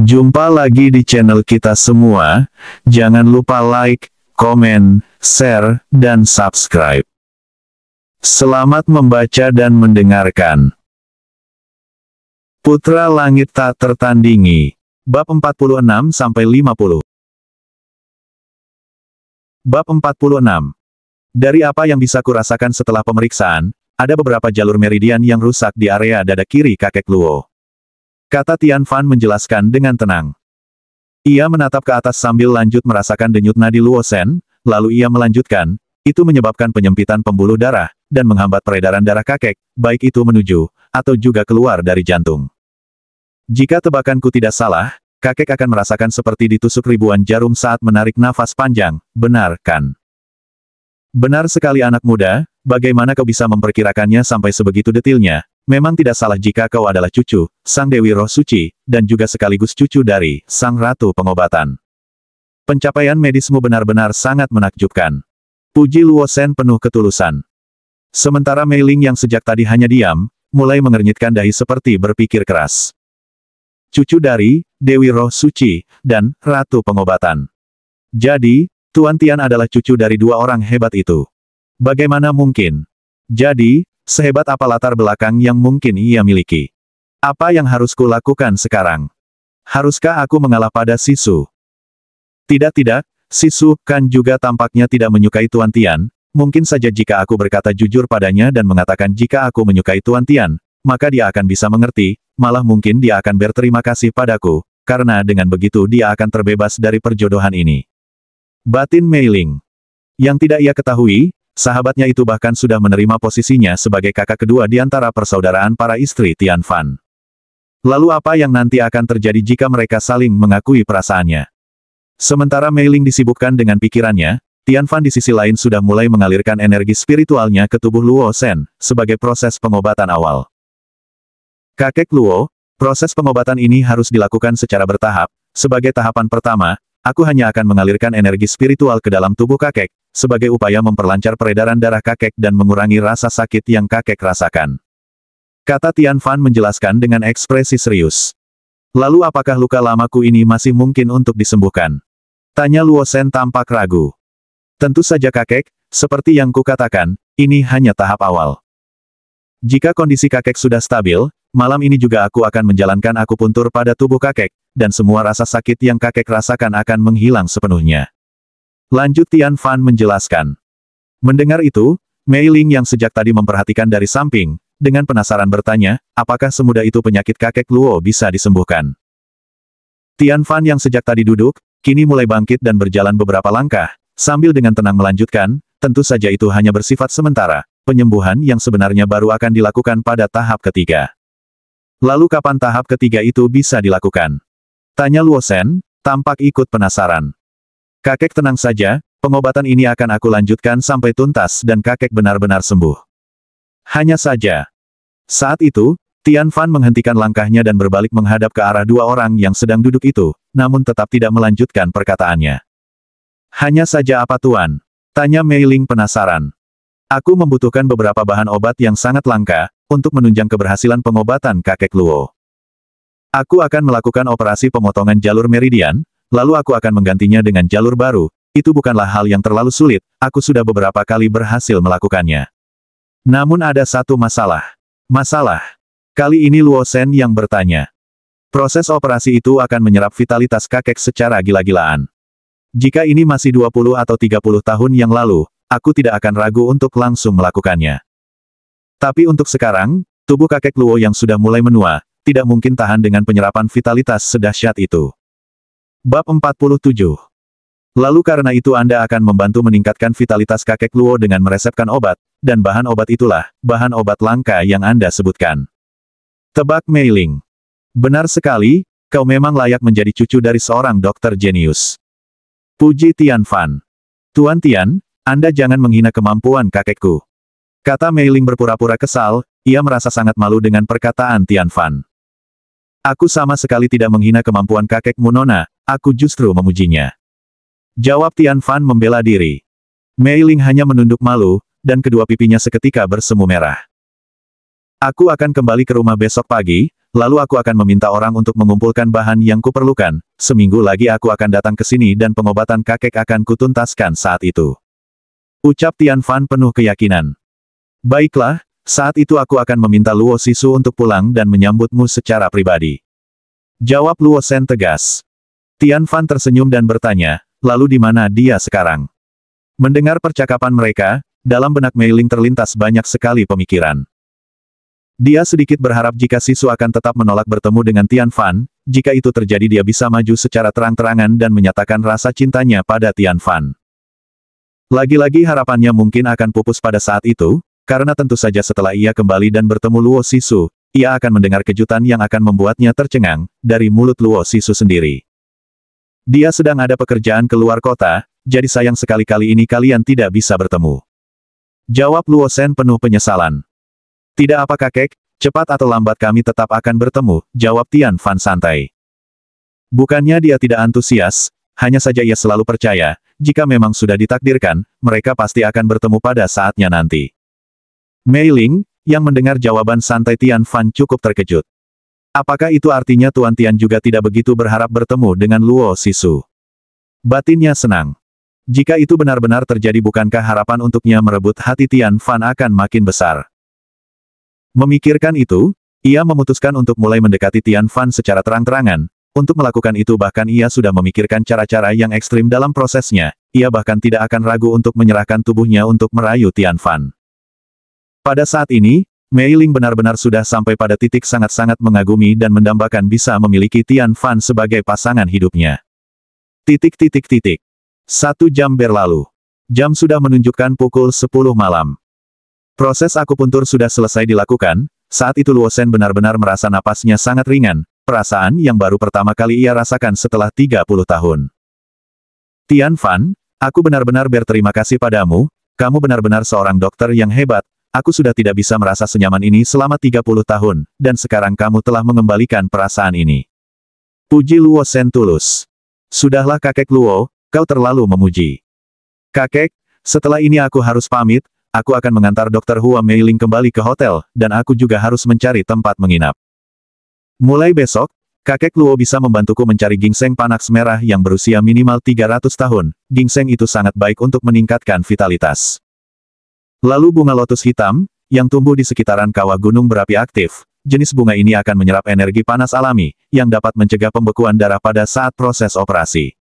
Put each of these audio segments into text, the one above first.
Jumpa lagi di channel kita semua, jangan lupa like, komen, share, dan subscribe. Selamat membaca dan mendengarkan. Putra Langit Tak Tertandingi. Bab 46-50. Bab 46. Dari apa yang bisa kurasakan setelah pemeriksaan, ada beberapa jalur meridian yang rusak di area dada kiri kakek Luo. Kata Tian Fan menjelaskan dengan tenang. Ia menatap ke atas sambil lanjut merasakan denyut nadi Luo Shen, lalu ia melanjutkan, itu menyebabkan penyempitan pembuluh darah, dan menghambat peredaran darah kakek, baik itu menuju, atau juga keluar dari jantung. Jika tebakanku tidak salah, kakek akan merasakan seperti ditusuk ribuan jarum saat menarik nafas panjang, benar kan? Benar sekali anak muda, bagaimana kau bisa memperkirakannya sampai sebegitu detailnya? Memang tidak salah jika kau adalah cucu, Sang Dewi Roh Suci, dan juga sekaligus cucu dari Sang Ratu Pengobatan. Pencapaian medismu benar-benar sangat menakjubkan. Puji Luo Shen penuh ketulusan. Sementara Mei Ling yang sejak tadi hanya diam, mulai mengernyitkan dahi seperti berpikir keras. Cucu dari Dewi Roh Suci, dan Ratu Pengobatan. Jadi, Tuan Tian adalah cucu dari dua orang hebat itu. Bagaimana mungkin? Jadi, sehebat apa latar belakang yang mungkin ia miliki? Apa yang harus kulakukan sekarang? Haruskah aku mengalah pada Sisu? Tidak, Sisu kan juga tampaknya tidak menyukai Tuan Tian. Mungkin saja jika aku berkata jujur padanya dan mengatakan jika aku menyukai Tuan Tian, maka dia akan bisa mengerti, malah mungkin dia akan berterima kasih padaku, karena dengan begitu dia akan terbebas dari perjodohan ini. Batin Mei Ling. Yang tidak ia ketahui, sahabatnya itu bahkan sudah menerima posisinya sebagai kakak kedua di antara persaudaraan para istri Tian Fan. Lalu apa yang nanti akan terjadi jika mereka saling mengakui perasaannya? Sementara Mei Ling disibukkan dengan pikirannya, Tian Fan di sisi lain sudah mulai mengalirkan energi spiritualnya ke tubuh Luo Shen, sebagai proses pengobatan awal. Kakek Luo, proses pengobatan ini harus dilakukan secara bertahap. Sebagai tahapan pertama, aku hanya akan mengalirkan energi spiritual ke dalam tubuh kakek, sebagai upaya memperlancar peredaran darah kakek dan mengurangi rasa sakit yang kakek rasakan. Kata Tian Fan menjelaskan dengan ekspresi serius. Lalu apakah luka lamaku ini masih mungkin untuk disembuhkan? Tanya Luo Shen tampak ragu. Tentu saja kakek, seperti yang kukatakan, ini hanya tahap awal. Jika kondisi kakek sudah stabil, malam ini juga aku akan menjalankan akupuntur pada tubuh kakek, dan semua rasa sakit yang kakek rasakan akan menghilang sepenuhnya. Lanjut Tian Fan menjelaskan. Mendengar itu, Mei Ling yang sejak tadi memperhatikan dari samping, dengan penasaran bertanya, apakah semudah itu penyakit kakek Luo bisa disembuhkan? Tian Fan yang sejak tadi duduk, kini mulai bangkit dan berjalan beberapa langkah, sambil dengan tenang melanjutkan, tentu saja itu hanya bersifat sementara, penyembuhan yang sebenarnya baru akan dilakukan pada tahap ketiga. Lalu kapan tahap ketiga itu bisa dilakukan? Tanya Luo Shen, tampak ikut penasaran. Kakek tenang saja, pengobatan ini akan aku lanjutkan sampai tuntas dan kakek benar-benar sembuh. Hanya saja. Saat itu, Tian Fan menghentikan langkahnya dan berbalik menghadap ke arah dua orang yang sedang duduk itu, namun tetap tidak melanjutkan perkataannya. Hanya saja apa Tuan? Tanya Mei Ling penasaran. Aku membutuhkan beberapa bahan obat yang sangat langka, untuk menunjang keberhasilan pengobatan kakek Luo. Aku akan melakukan operasi pemotongan jalur meridian, lalu aku akan menggantinya dengan jalur baru. Itu bukanlah hal yang terlalu sulit, aku sudah beberapa kali berhasil melakukannya. Namun ada satu masalah. Masalah? Kali ini Luo Shen yang bertanya. Proses operasi itu akan menyerap vitalitas kakek secara gila-gilaan. Jika ini masih 20 atau 30 tahun yang lalu, aku tidak akan ragu untuk langsung melakukannya. Tapi untuk sekarang, tubuh kakek Luo yang sudah mulai menua, tidak mungkin tahan dengan penyerapan vitalitas sedahsyat itu. Bab 47. Lalu karena itu Anda akan membantu meningkatkan vitalitas kakek Luo dengan meresepkan obat, dan bahan obat itulah, bahan obat langka yang Anda sebutkan. Tebak Mei Ling. Benar sekali, kau memang layak menjadi cucu dari seorang dokter jenius. Puji Tian Fan. Tuan Tian, Anda jangan menghina kemampuan kakekku. Kata Mei Ling berpura-pura kesal, ia merasa sangat malu dengan perkataan Tian Fan. Aku sama sekali tidak menghina kemampuan kakekmu Nona, aku justru memujinya. Jawab Tian Fan membela diri. Mei Ling hanya menunduk malu, dan kedua pipinya seketika bersemu merah. Aku akan kembali ke rumah besok pagi, lalu aku akan meminta orang untuk mengumpulkan bahan yang kuperlukan, seminggu lagi aku akan datang ke sini dan pengobatan kakek akan kutuntaskan saat itu. Ucap Tian Fan penuh keyakinan. Baiklah, saat itu aku akan meminta Luo Sisu untuk pulang dan menyambutmu secara pribadi. Jawab Luo Shen tegas. Tian Fan tersenyum dan bertanya, lalu di mana dia sekarang? Mendengar percakapan mereka, dalam benak Mei Ling terlintas banyak sekali pemikiran. Dia sedikit berharap jika Sisu akan tetap menolak bertemu dengan Tian Fan, jika itu terjadi dia bisa maju secara terang-terangan dan menyatakan rasa cintanya pada Tian Fan. Lagi-lagi harapannya mungkin akan pupus pada saat itu, karena tentu saja setelah ia kembali dan bertemu Luo Sisu, ia akan mendengar kejutan yang akan membuatnya tercengang, dari mulut Luo Sisu sendiri. Dia sedang ada pekerjaan ke luar kota, jadi sayang sekali kali ini kalian tidak bisa bertemu. Jawab Luo Shen penuh penyesalan. Tidak apa kakek, cepat atau lambat kami tetap akan bertemu, jawab Tian Fan santai. Bukannya dia tidak antusias, hanya saja ia selalu percaya, jika memang sudah ditakdirkan, mereka pasti akan bertemu pada saatnya nanti. Mei Ling, yang mendengar jawaban santai Tian Fan cukup terkejut. Apakah itu artinya Tuan Tian juga tidak begitu berharap bertemu dengan Luo Sisu? Batinnya senang. Jika itu benar-benar terjadi bukankah harapan untuknya merebut hati Tian Fan akan makin besar? Memikirkan itu, ia memutuskan untuk mulai mendekati Tian Fan secara terang-terangan. Untuk melakukan itu bahkan ia sudah memikirkan cara-cara yang ekstrim dalam prosesnya, ia bahkan tidak akan ragu untuk menyerahkan tubuhnya untuk merayu Tian Fan. Pada saat ini, Mei Ling benar-benar sudah sampai pada titik sangat-sangat mengagumi dan mendambakan bisa memiliki Tian Fan sebagai pasangan hidupnya. 1 jam berlalu. Jam sudah menunjukkan pukul 10 malam. Proses akupuntur sudah selesai dilakukan, saat itu Luo Shen benar-benar merasa napasnya sangat ringan, perasaan yang baru pertama kali ia rasakan setelah 30 tahun. Tian Fan, aku benar-benar berterima kasih padamu, kamu benar-benar seorang dokter yang hebat, aku sudah tidak bisa merasa senyaman ini selama 30 tahun, dan sekarang kamu telah mengembalikan perasaan ini. Puji Luo Shen tulus. Sudahlah kakek Luo, kau terlalu memuji. Kakek, setelah ini aku harus pamit, aku akan mengantar Dr. Hua Mei Ling kembali ke hotel, dan aku juga harus mencari tempat menginap. Mulai besok, kakek Luo bisa membantuku mencari ginseng Panax merah yang berusia minimal 300 tahun, ginseng itu sangat baik untuk meningkatkan vitalitas. Lalu bunga lotus hitam, yang tumbuh di sekitaran kawah gunung berapi aktif, jenis bunga ini akan menyerap energi panas alami, yang dapat mencegah pembekuan darah pada saat proses operasi.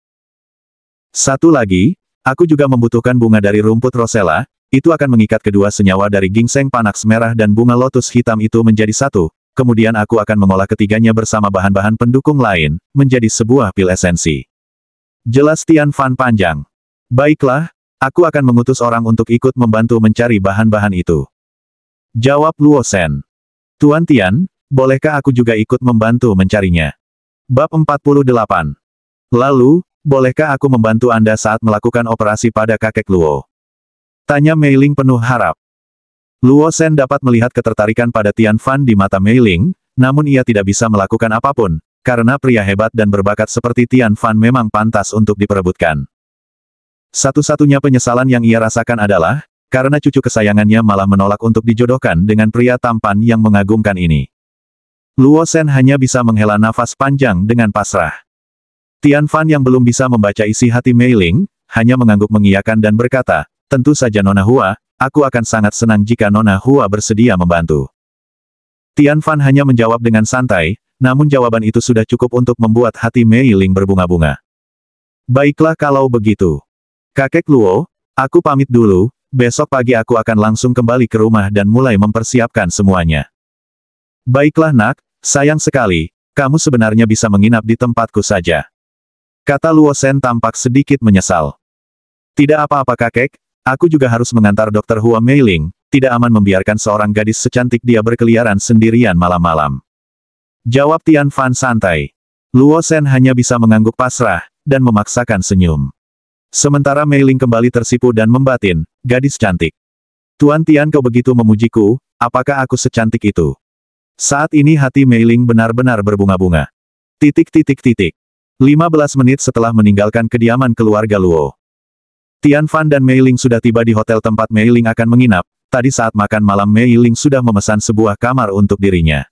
Satu lagi, aku juga membutuhkan bunga dari rumput rosella, itu akan mengikat kedua senyawa dari ginseng Panax merah dan bunga lotus hitam itu menjadi satu, kemudian aku akan mengolah ketiganya bersama bahan-bahan pendukung lain, menjadi sebuah pil esensi. Jelas Tian Fan panjang. Baiklah, aku akan mengutus orang untuk ikut membantu mencari bahan-bahan itu. Jawab Luo Shen. Tuan Tian, bolehkah aku juga ikut membantu mencarinya? Bab 48. Lalu, bolehkah aku membantu Anda saat melakukan operasi pada kakek Luo? Tanya Mei Ling penuh harap. Luo Shen dapat melihat ketertarikan pada Tian Fan di mata Mei Ling, namun ia tidak bisa melakukan apapun, karena pria hebat dan berbakat seperti Tian Fan memang pantas untuk diperebutkan. Satu-satunya penyesalan yang ia rasakan adalah, karena cucu kesayangannya malah menolak untuk dijodohkan dengan pria tampan yang mengagumkan ini. Luo Shen hanya bisa menghela nafas panjang dengan pasrah. Tian Fan yang belum bisa membaca isi hati Mei Ling, hanya mengangguk mengiyakan dan berkata, tentu saja Nona Hua, aku akan sangat senang jika Nona Hua bersedia membantu. Tian Fan hanya menjawab dengan santai, namun jawaban itu sudah cukup untuk membuat hati Mei Ling berbunga-bunga. Baiklah kalau begitu. Kakek Luo, aku pamit dulu, besok pagi aku akan langsung kembali ke rumah dan mulai mempersiapkan semuanya. Baiklah nak, sayang sekali, kamu sebenarnya bisa menginap di tempatku saja. Kata Luo Shen tampak sedikit menyesal. Tidak apa-apa kakek, aku juga harus mengantar Dr. Hua Mei Ling, tidak aman membiarkan seorang gadis secantik dia berkeliaran sendirian malam-malam. Jawab Tian Fan santai. Luo Shen hanya bisa mengangguk pasrah, dan memaksakan senyum. Sementara Mei Ling kembali tersipu dan membatin, gadis cantik. Tuan Tian kau begitu memujiku, apakah aku secantik itu? Saat ini hati Mei Ling benar-benar berbunga-bunga. 15 menit setelah meninggalkan kediaman keluarga Luo. Tian Fan dan Mei Ling sudah tiba di hotel tempat Mei Ling akan menginap, tadi saat makan malam Mei Ling sudah memesan sebuah kamar untuk dirinya.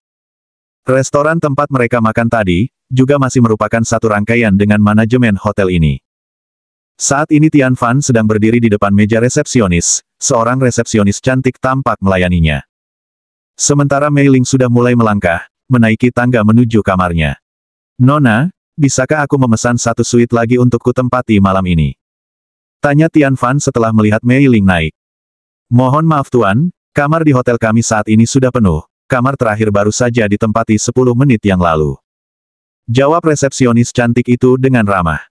Restoran tempat mereka makan tadi, juga masih merupakan satu rangkaian dengan manajemen hotel ini. Saat ini Tian Fan sedang berdiri di depan meja resepsionis, seorang resepsionis cantik tampak melayaninya. Sementara Mei Ling sudah mulai melangkah, menaiki tangga menuju kamarnya. Nona, bisakah aku memesan satu suite lagi untukku tempati malam ini? Tanya Tian Fan setelah melihat Mei Ling naik. Mohon maaf Tuan, kamar di hotel kami saat ini sudah penuh, kamar terakhir baru saja ditempati 10 menit yang lalu. Jawab resepsionis cantik itu dengan ramah.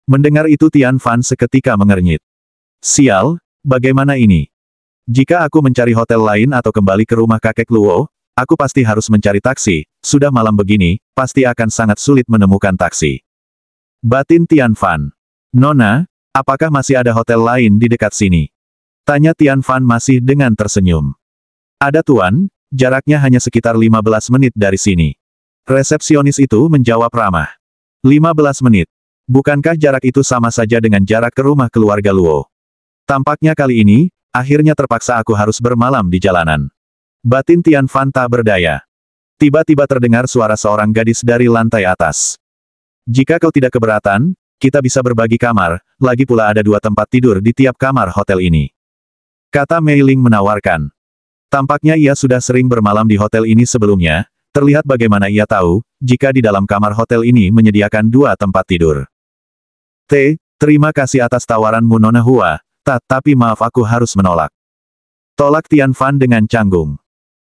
Mendengar itu Tian Fan seketika mengernyit. Sial, bagaimana ini? Jika aku mencari hotel lain atau kembali ke rumah kakek Luo, aku pasti harus mencari taksi, sudah malam begini, pasti akan sangat sulit menemukan taksi. Batin Tian Fan. Nona, apakah masih ada hotel lain di dekat sini? Tanya Tian Fan masih dengan tersenyum. Ada Tuan, jaraknya hanya sekitar 15 menit dari sini. Resepsionis itu menjawab ramah. 15 menit. Bukankah jarak itu sama saja dengan jarak ke rumah keluarga Luo? Tampaknya kali ini, akhirnya terpaksa aku harus bermalam di jalanan. Batin Tian Fan tak berdaya. Tiba-tiba terdengar suara seorang gadis dari lantai atas. Jika kau tidak keberatan, kita bisa berbagi kamar, lagi pula ada 2 tempat tidur di tiap kamar hotel ini. Kata Mei Ling menawarkan. Tampaknya ia sudah sering bermalam di hotel ini sebelumnya, terlihat bagaimana ia tahu, jika di dalam kamar hotel ini menyediakan 2 tempat tidur. Terima kasih atas tawaranmu Nona Hua, tapi maaf aku harus menolak. Tolak Tian Fan dengan canggung.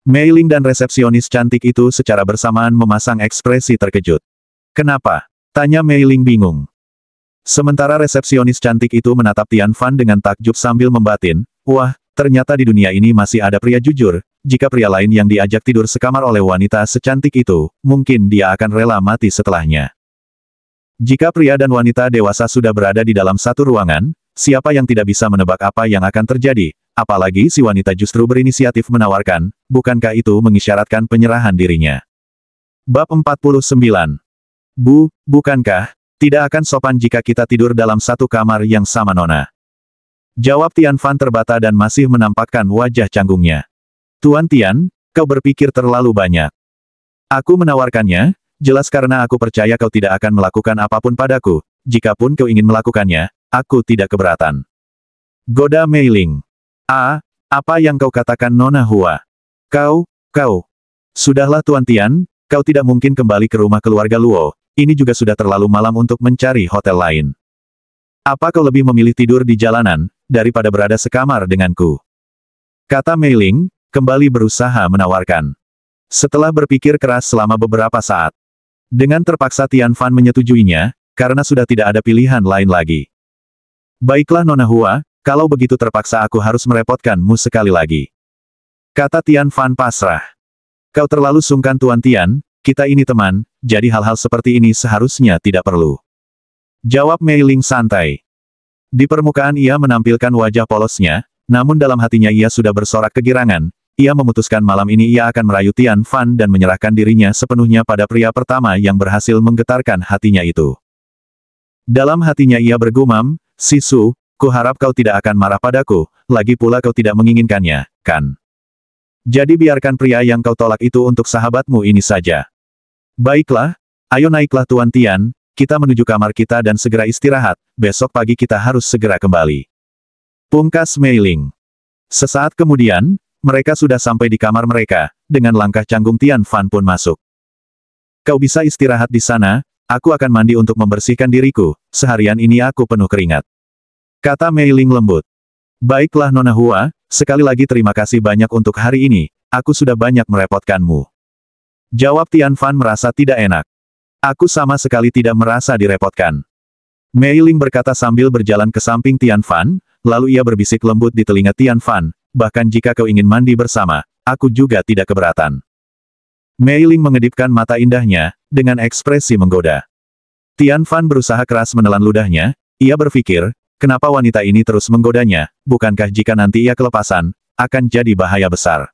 Mei Ling dan resepsionis cantik itu secara bersamaan memasang ekspresi terkejut. Kenapa? Tanya Mei Ling bingung. Sementara resepsionis cantik itu menatap Tian Fan dengan takjub sambil membatin, wah, ternyata di dunia ini masih ada pria jujur, jika pria lain yang diajak tidur sekamar oleh wanita secantik itu, mungkin dia akan rela mati setelahnya. Jika pria dan wanita dewasa sudah berada di dalam satu ruangan, siapa yang tidak bisa menebak apa yang akan terjadi, apalagi si wanita justru berinisiatif menawarkan, bukankah itu mengisyaratkan penyerahan dirinya? Bab 49. Bukankah, tidak akan sopan jika kita tidur dalam satu kamar yang sama Nona? Jawab Tian Fan terbata dan masih menampakkan wajah canggungnya. Tuan Tian, kau berpikir terlalu banyak. Aku menawarkannya, jelas karena aku percaya kau tidak akan melakukan apapun padaku, jikapun kau ingin melakukannya, aku tidak keberatan. Goda Mei Ling. Apa yang kau katakan Nona Hua? Kau. Sudahlah Tuan Tian, kau tidak mungkin kembali ke rumah keluarga Luo, ini juga sudah terlalu malam untuk mencari hotel lain. Apa kau lebih memilih tidur di jalanan, daripada berada sekamar denganku? Kata Mei Ling, kembali berusaha menawarkan. Setelah berpikir keras selama beberapa saat, dengan terpaksa Tian Fan menyetujuinya, karena sudah tidak ada pilihan lain lagi. Baiklah Nona Hua, kalau begitu terpaksa aku harus merepotkanmu sekali lagi. Kata Tian Fan pasrah. Kau terlalu sungkan Tuan Tian, kita ini teman, jadi hal-hal seperti ini seharusnya tidak perlu. Jawab Mei Ling santai. Di permukaan ia menampilkan wajah polosnya, namun dalam hatinya ia sudah bersorak kegirangan, ia memutuskan malam ini ia akan merayu Tian Fan dan menyerahkan dirinya sepenuhnya pada pria pertama yang berhasil menggetarkan hatinya itu. Dalam hatinya ia bergumam, Sisu, kuharap kau tidak akan marah padaku, lagi pula kau tidak menginginkannya, kan? Jadi biarkan pria yang kau tolak itu untuk sahabatmu ini saja. Baiklah, ayo naiklah Tuan Tian, kita menuju kamar kita dan segera istirahat, besok pagi kita harus segera kembali. Pungkas Mei Ling. Sesaat kemudian, mereka sudah sampai di kamar mereka, dengan langkah canggung Tian Fan pun masuk. Kau bisa istirahat di sana, aku akan mandi untuk membersihkan diriku, seharian ini aku penuh keringat. Kata Mei Ling lembut. Baiklah Nona Hua, sekali lagi terima kasih banyak untuk hari ini, aku sudah banyak merepotkanmu. Jawab Tian Fan merasa tidak enak. Aku sama sekali tidak merasa direpotkan. Mei Ling berkata sambil berjalan ke samping Tian Fan, lalu ia berbisik lembut di telinga Tian Fan, bahkan jika kau ingin mandi bersama, aku juga tidak keberatan. Mei Ling mengedipkan mata indahnya, dengan ekspresi menggoda. Tian Fan berusaha keras menelan ludahnya, ia berpikir, kenapa wanita ini terus menggodanya, bukankah jika nanti ia kelepasan, akan jadi bahaya besar.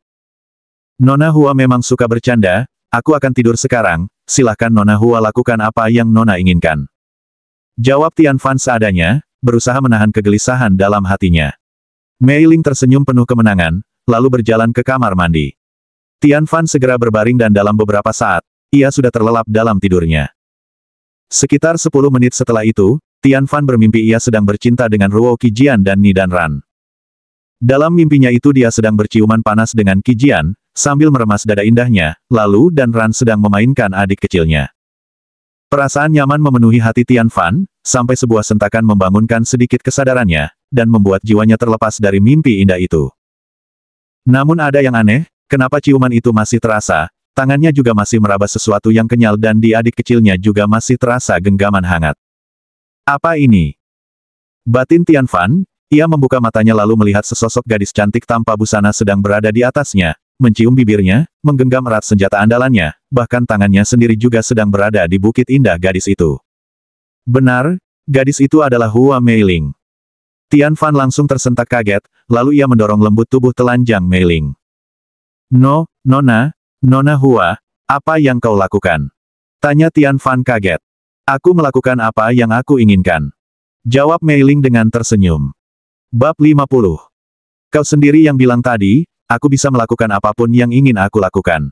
Nona Hua memang suka bercanda, aku akan tidur sekarang, silahkan Nona Hua lakukan apa yang Nona inginkan. Jawab Tian Fan seadanya, berusaha menahan kegelisahan dalam hatinya. Mei Ling tersenyum penuh kemenangan, lalu berjalan ke kamar mandi. Tian Fan segera berbaring dan dalam beberapa saat, ia sudah terlelap dalam tidurnya. Sekitar 10 menit setelah itu, Tian Fan bermimpi ia sedang bercinta dengan Ruo Qijian dan Ni Dan Ran. Dalam mimpinya itu dia sedang berciuman panas dengan Qijian, sambil meremas dada indahnya, lalu Dan Ran sedang memainkan adik kecilnya. Perasaan nyaman memenuhi hati Tian Fan, sampai sebuah sentakan membangunkan sedikit kesadarannya, dan membuat jiwanya terlepas dari mimpi indah itu. Namun ada yang aneh, kenapa ciuman itu masih terasa, tangannya juga masih meraba sesuatu yang kenyal dan di adik kecilnya juga masih terasa genggaman hangat. Apa ini? Batin Tian Fan, ia membuka matanya lalu melihat sesosok gadis cantik tanpa busana sedang berada di atasnya, mencium bibirnya, menggenggam erat senjata andalannya, bahkan tangannya sendiri juga sedang berada di bukit indah gadis itu. Benar, gadis itu adalah Hua Meiling. Tian Fan langsung tersentak kaget, lalu ia mendorong lembut tubuh telanjang Meiling. Nona Hua, apa yang kau lakukan? Tanya Tian Fan kaget. Aku melakukan apa yang aku inginkan. Jawab Meiling dengan tersenyum. Bab 50. Kau sendiri yang bilang tadi, aku bisa melakukan apapun yang ingin aku lakukan.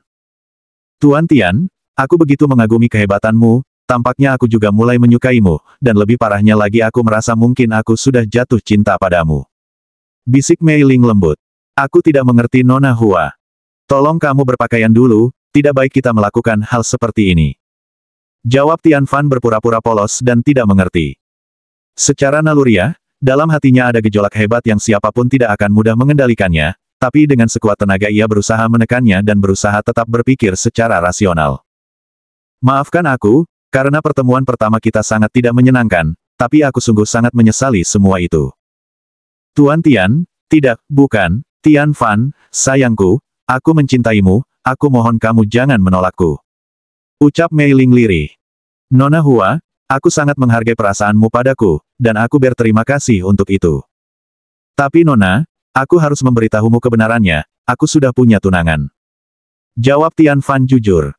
Tuan Tian, aku begitu mengagumi kehebatanmu, tampaknya aku juga mulai menyukaimu, dan lebih parahnya lagi aku merasa mungkin aku sudah jatuh cinta padamu. Bisik Meiling lembut. Aku tidak mengerti Nona Hua. Tolong kamu berpakaian dulu, tidak baik kita melakukan hal seperti ini. Jawab Tian Fan berpura-pura polos dan tidak mengerti. Secara naluriah, dalam hatinya ada gejolak hebat yang siapapun tidak akan mudah mengendalikannya, tapi dengan sekuat tenaga ia berusaha menekannya dan berusaha tetap berpikir secara rasional. Maafkan aku, karena pertemuan pertama kita sangat tidak menyenangkan, tapi aku sungguh sangat menyesali semua itu. Tuan Tian, tidak, bukan, Tian Fan, sayangku, aku mencintaimu, aku mohon kamu jangan menolakku. Ucap Meiling lirih. Nona Hua, aku sangat menghargai perasaanmu padaku, dan aku berterima kasih untuk itu. Tapi Nona, aku harus memberitahumu kebenarannya, aku sudah punya tunangan. Jawab Tian Fan jujur.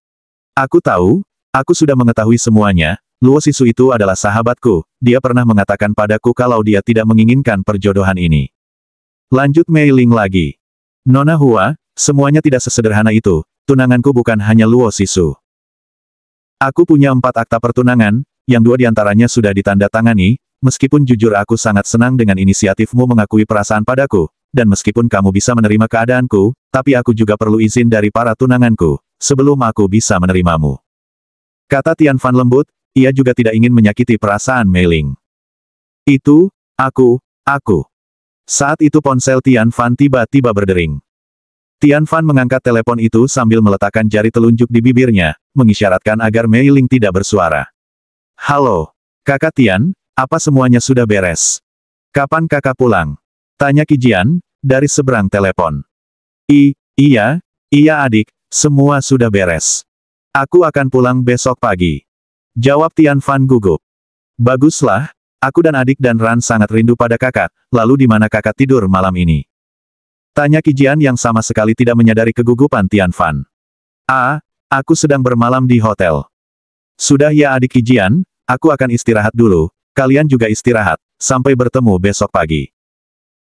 Aku tahu, aku sudah mengetahui semuanya, Luo Sisu itu adalah sahabatku, dia pernah mengatakan padaku kalau dia tidak menginginkan perjodohan ini. Lanjut Meiling lagi. Nona Hua, semuanya tidak sesederhana itu, tunanganku bukan hanya Luo Sisu. Aku punya 4 akta pertunangan, yang 2 diantaranya sudah ditandatangani, meskipun jujur aku sangat senang dengan inisiatifmu mengakui perasaan padaku, dan meskipun kamu bisa menerima keadaanku, tapi aku juga perlu izin dari para tunanganku, sebelum aku bisa menerimamu. Kata Tian Fan lembut, ia juga tidak ingin menyakiti perasaan Meiling. Itu, aku. Saat itu ponsel Tian Fan tiba-tiba berdering. Tian Fan mengangkat telepon itu sambil meletakkan jari telunjuk di bibirnya, mengisyaratkan agar Meiling tidak bersuara. Halo, Kakak Tian, apa semuanya sudah beres? Kapan kakak pulang? Tanya Qijian, dari seberang telepon. Iya adik, semua sudah beres. Aku akan pulang besok pagi. Jawab Tian Fan gugup. Baguslah, aku dan adik dan Ran sangat rindu pada kakak, lalu di mana kakak tidur malam ini? Tanya Qijian yang sama sekali tidak menyadari kegugupan Tian Fan. Aku sedang bermalam di hotel. Sudah ya adik Qijian, aku akan istirahat dulu, kalian juga istirahat, sampai bertemu besok pagi.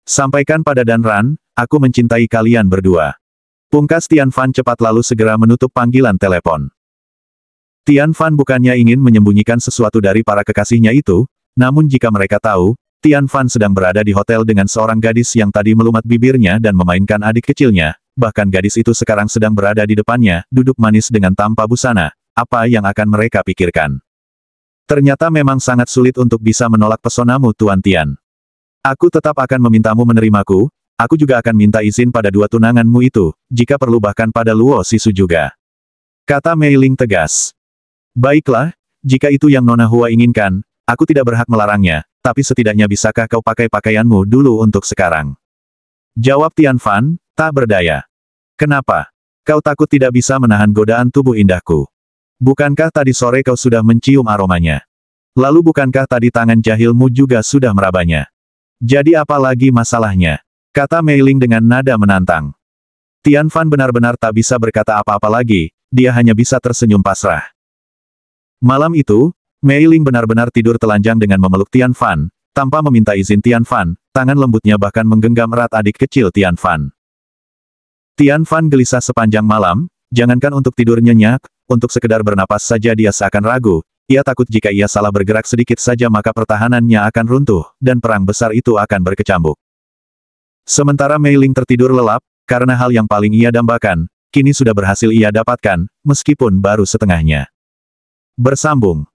Sampaikan pada Dan Ran, aku mencintai kalian berdua. Pungkas Tian Fan cepat lalu segera menutup panggilan telepon. Tian Fan bukannya ingin menyembunyikan sesuatu dari para kekasihnya itu, namun jika mereka tahu, Tian Fan sedang berada di hotel dengan seorang gadis yang tadi melumat bibirnya dan memainkan adik kecilnya, bahkan gadis itu sekarang sedang berada di depannya, duduk manis dengan tanpa busana, apa yang akan mereka pikirkan? Ternyata memang sangat sulit untuk bisa menolak pesonamu Tuan Tian. Aku tetap akan memintamu menerimaku, aku juga akan minta izin pada 2 tunanganmu itu, jika perlu bahkan pada Luo Sisu juga. Kata Meiling tegas. Baiklah, jika itu yang Nona Hua inginkan, aku tidak berhak melarangnya, tapi setidaknya bisakah kau pakai pakaianmu dulu untuk sekarang? Jawab Tian Fan, tak berdaya. Kenapa? Kau takut tidak bisa menahan godaan tubuh indahku? Bukankah tadi sore kau sudah mencium aromanya? Lalu bukankah tadi tangan jahilmu juga sudah merabanya? Jadi apa lagi masalahnya? Kata Meiling dengan nada menantang. Tian Fan benar-benar tak bisa berkata apa-apa lagi, dia hanya bisa tersenyum pasrah. Malam itu, Meiling benar-benar tidur telanjang dengan memeluk Tian Fan, tanpa meminta izin Tian Fan, tangan lembutnya bahkan menggenggam erat adik kecil Tian Fan. Tian Fan gelisah sepanjang malam, jangankan untuk tidur nyenyak, untuk sekedar bernapas saja dia seakan ragu. Ia takut jika ia salah bergerak sedikit saja maka pertahanannya akan runtuh, dan perang besar itu akan berkecambuk. Sementara Mei Ling tertidur lelap, karena hal yang paling ia dambakan, kini sudah berhasil ia dapatkan, meskipun baru setengahnya. Bersambung.